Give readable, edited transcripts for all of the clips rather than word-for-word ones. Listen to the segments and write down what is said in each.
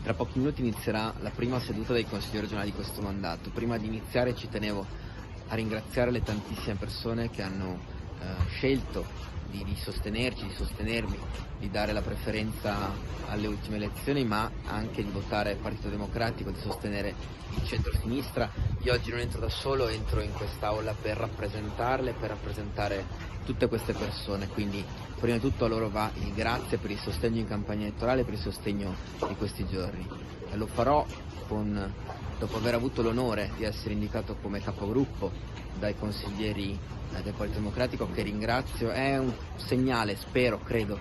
Tra pochi minuti inizierà la prima seduta dei consigli regionali di questo mandato. Prima di iniziare ci tenevo a ringraziare le tantissime persone che hanno scelto di sostenerci, di sostenermi, di dare la preferenza alle ultime elezioni, ma anche di votare il Partito Democratico, di sostenere il centro-sinistra. Io oggi non entro da solo, entro in quest'aula per rappresentarle, per rappresentare tutte queste persone, quindi prima di tutto a loro va il grazie per il sostegno in campagna elettorale, per il sostegno di questi giorni. E lo farò dopo aver avuto l'onore di essere indicato come capogruppo dai consiglieri del Partito Democratico, che ringrazio. È un segnale, spero, credo,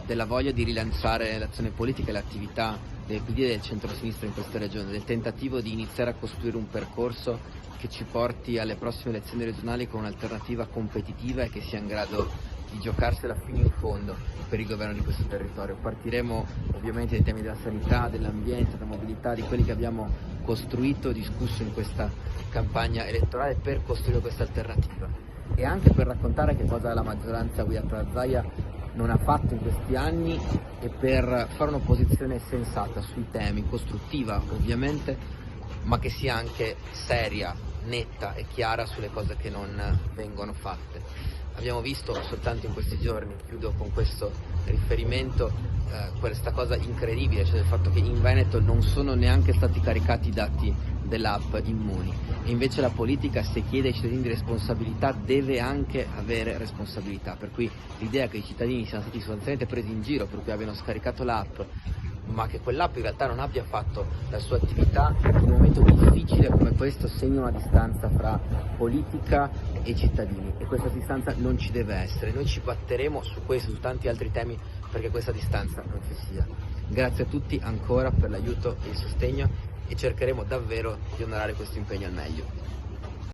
della voglia di rilanciare l'azione politica e l'attività del PD e del centro-sinistra in questa regione, del tentativo di iniziare a costruire un percorso che ci porti alle prossime elezioni regionali con un'alternativa competitiva e che sia in grado di giocarsela fino in fondo per il governo di questo territorio. Partiremo ovviamente dai temi della sanità, dell'ambiente, della mobilità, di quelli che abbiamo costruito e discusso in questa campagna elettorale per costruire questa alternativa e anche per raccontare che cosa la maggioranza guidata da Zaia non ha fatto in questi anni e per fare un'opposizione sensata sui temi, costruttiva ovviamente, ma che sia anche seria, netta e chiara sulle cose che non vengono fatte. Abbiamo visto soltanto in questi giorni, chiudo con questo riferimento, questa cosa incredibile, cioè il fatto che in Veneto non sono neanche stati caricati i dati dell'app Immuni, e invece la politica, se chiede ai cittadini di responsabilità, deve anche avere responsabilità, per cui l'idea che i cittadini siano stati sostanzialmente presi in giro per cui abbiano scaricato l'app, ma che quell'app in realtà non abbia fatto la sua attività, in un momento difficile come questo segna una distanza fra politica e cittadini, e questa distanza non ci deve essere. Noi ci batteremo su questo e su tanti altri temi perché questa distanza non ci sia. Grazie a tutti ancora per l'aiuto e il sostegno e cercheremo davvero di onorare questo impegno al meglio.